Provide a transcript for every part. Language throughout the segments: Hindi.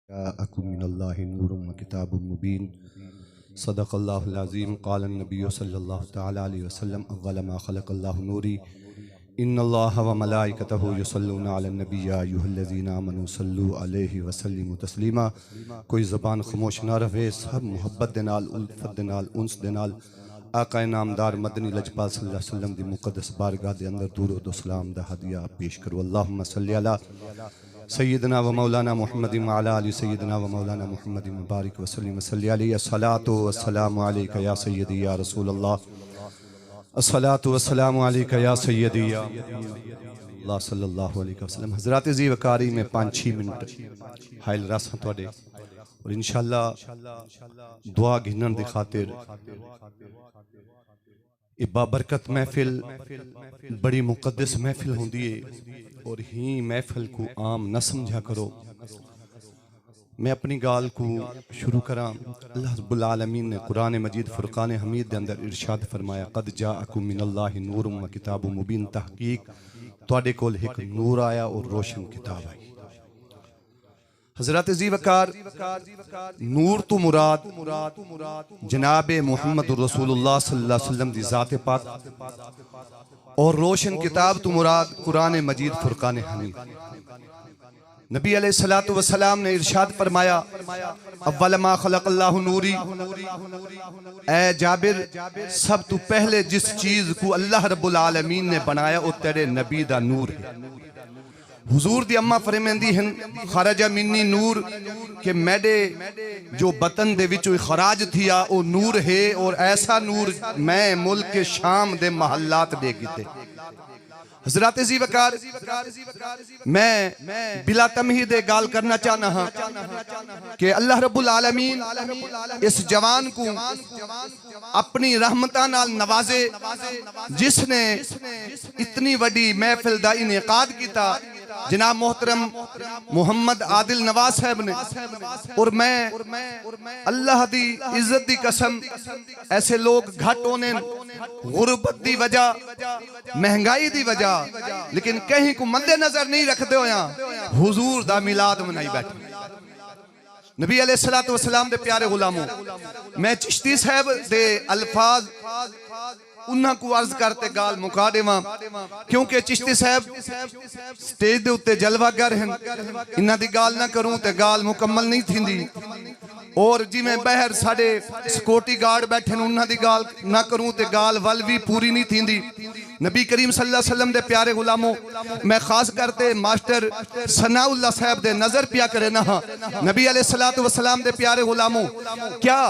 मिनल्लाहि नूरुम व किताबुम मुबीन सदक़ल्लाहुल अज़ीम क़ालन नबिय्यु सल्लल्लाहु तआला अलैहि वसल्लम अव्वल मा ख़लक़ल्लाहु नूरी इन्नल्लाह व मलाइकतहु युसल्लूना अलन नबी या अय्युहल्लज़ीना आमनू सल्लू अलैहि व सल्लिमू तस्लीमा। कोई ज़बान खामोश ना रहे, सब मुहब्बत दे नाल, उल्फत दे नाल, उन्स दे नाल आका नामदार मदनी लजपाल सल्लल्लाहु अलैहि वसल्लम दी मुक़द्दस बारगाह दे अंदर दुरूद व सलाम दा हदिया पेश करो। अल्लाहुम्मा सल्लि अला सय्यदना व मौलाना मुहम्मदिन व अला आलि सय्यदना व मौलाना मुहम्मदिन मुबारक व सल्लिम सल्ली अलैहि अस्सलातु वस्सलामु अलैका या सय्यदी या रसूल अल्लाह, अस्सलातु वस्सलामु अलैका या सय्यदी या अल्लाह सल्लल्लाहु अलैहि वसल्लम। हज़रात ज़ी वकारी में 5-6 मिनट हाइल रासां तुहाडे और इंशाअल्लाह दुआ घिनण दी खातिर ये बाबरकत महफिल बड़ी मुक़द्दस महफिल होंदी है और ही महफिल को आम न समझा करो। मैं अपनी गाल को शुरू करा। अल्लाह रब्बुल आलमीन ने कुरान मजीद फुरकान हमीद के अंदर इरशाद फरमाया, क़द जाअकुम मिनल्लाहि नूरुम व किताबुम मुबीन। तहकीक तुहाडे कोल एक नूर आया और रोशन किताब आई। हज़रत ज़ी वकार नूर तो मुराद जनाब मुहम्मद रसूलुल्लाह सल्लल्लाहु अलैहि वसल्लम दी ज़ात पाक और रोशन किताब तो मुराद कुरान मजीद फुरकान हमीद। नबी अलैहिस्सलातु वस्सलाम ने इरशाद फरमाया, अव्वल मा खलक़ल्लाहु नूरी। ए जाबिर, सब तो पहले जिस चीज को अल्लाह रब्बुल आलमीन ने बनाया वो तेरे नबी दा नूर है। हुजूर दी अम्मा फरमांदी हैं, खरजा मिन्नी नूर, के मेरे जो बतन दे विचों खराज थिया वो नूर है और ऐसा नूर मैं मुल्क के शाम दे महल्लात दे कीते। हज़रत ज़ी वकार मैं बिला तमहीद गाल करना चाहना हाँ कि अल्लाह रब्बुल आलमीन इस जवान को अपनी रहमतां नाल नवाजे, जिसने इतनी वड्डी महफिल दा इनेकाद किया जनाब मोहतरम मोहम्मद आदिल नवाज साहब ने। और मैं अल्लाह दी इज्जत दी कसम, ऐसे लोग घट होने गुरबत दी वजह, महंगाई दी वजह, लेकिन कहीं को मद्देनजर नहीं रखते होया हुजूर दा मिलाद मनाई बैठे। नबी अलैहिस्सलातु वस्सलाम दे प्यारे गुलामों, मैं चिश्ती साहब दे अल्फाज उन्हां को अर्ज करते गाल मुका देवां, क्योंकि चिश्ती साहब स्टेज दे उत्ते जलवागर हैं। इन्हां दी गाल ना करूं ते गाल मुकम्मल नहीं थींदी। और जिवें बहर साडे सिक्योरिटी गार्ड बैठे उन्हां दी गाल ना करूं ते गाल वल भी पूरी नहीं थींदी। नबी करीम सल्लल्लाहु अलैहि वसल्लम दे प्यारे गुलामों, मैं खास करते मास्टर सनाउल्लाह साहब दे नजर पिया करे ना। नबी अलैहिस्सलातु वस्सलाम दे प्यारे गुलामों, क्या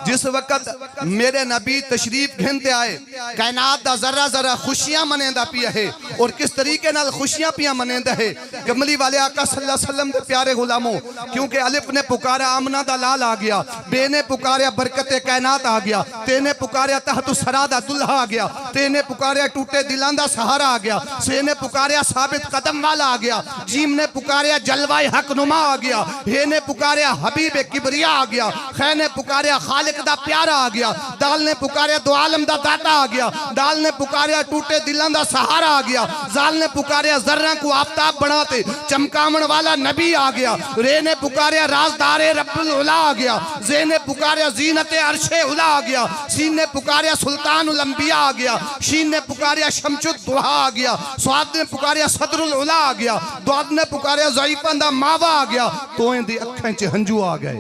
जिस वक्त मेरे नबी तशरीफ घेनते आए, कायनात दा जरा जरा खुशियां मनेंदा पिया है और किस तरीके नाल खुशियां पिया मनेंदा है। कमली वाले आका सल्लल्लाहु अलैहि वसल्लम दे प्यारे गुलामों, क्योंकि अलिफ ने पुकारा आमना दा लाल आ गया, बे ने पुकारा बरकते कायनात आ गया, ते ने पुकारा तहतु सरा दा दुल्हा आ गया, ते ने पुकारा टूटे दिलां दा सहारा आ गया, से ने पुकारा साबित कदम वाला आ गया, जीम ने पुकारा जलवाए हक नुमा आ गया, हे ने पुकारा हबीब किबरिया आ गया, खै ने पुकारा खालिक दा प्यारा आ गया, दाल ने पुकारा दो आलम दा दाता आ गया, दाल ने पुकारा टूटे दिलां दा सहारा आ गया, जाल ने पुकारा जर्रा को आफताब बनाते चमकावन वाला नबी आ गया, रे ने पुकारा राजदारे रब्बुल उला आ गया, जे ने पुकारा जीनते अर्शे उला आ गया, सीन ने पुकारा सुल्तानुल अंबिया आ गया, शीन ने पुकारा शमशुद दुहा आ गया, स्वाद ने पुकारा सदरुल उला आ गया, द्वाद ने पुकारा ज़ईफ़ां दा मावा आ गया, तो दी अखां च हंजू आ गए।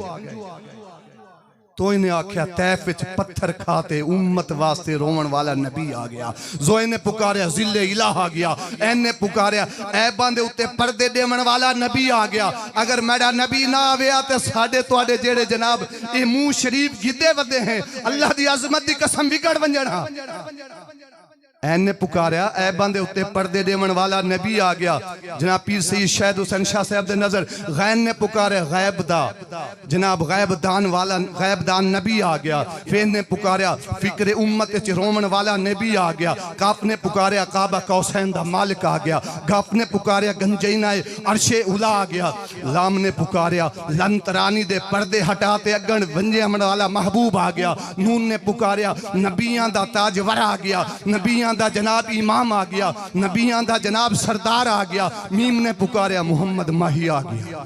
तो इन्हें आख्या तैफ विच पत्थर खाते उम्मत वास्ते रोवन वाला नबी आ गया। जोए ने पुकारा जिले इलाह आ गया, एन ने पुकारा ऐबां दे उत्ते पर्दे देवन वाला नबी आ गया। अगर मेरा नबी ना आया तो साडे तुहाडे जेड़े जनाब ये मुंह शरीफ गिद्दे वदे हैं, अल्लाह दी अजमत दी कसम बिगड़ वंजणा। ऐन ने पुकारा ऐबां दे उत्ते पर्दे देवन वाला नबी आ गया। जनाब पीर सईद शहीद हुसैन शाह साहब दे नजर गैन ने पुकारा गैब दा जनाब गैब दान वाला गैब दान नबी आ गया। फिर ने पुकारा फिक्र उम्मत च रोवन वाला नबी आ गया। काफ ने पुकारा काबा कौसैन दा मालिक आ गया। गाफ ने पुकारा गंजैना अर्शे उला आ गया। लाम ने पुकारा लंतरानी दे पर्दे हटाते अगन वंजन वाला महबूब आ गया। नून ने पुकारा नबियां दा ताजवर आ गया। नबियां दा जनाब इमाम आ गया। नबियां दा जनाब सरदार आ गया। मीम ने पुकारा मुहम्मद माही आ गया।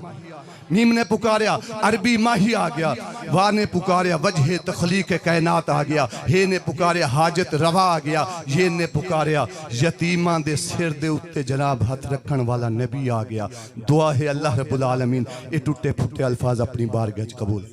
मीम ने पुकारिया अरबी माही आ गया, वाह ने पुकारिया वजह तखलीक कायनात आ गया, हे ने पुकारिया हाजत रवा आ गया, ये ने पुकारिया यतीमां दे सिर दे उत्ते जनाब हथ रखण वाला नबी आ गया। दुआ है अल्लाह रब्बुल आलमीन ये टुटे फुटे अल्फाज अपनी बारगाह च कबूल।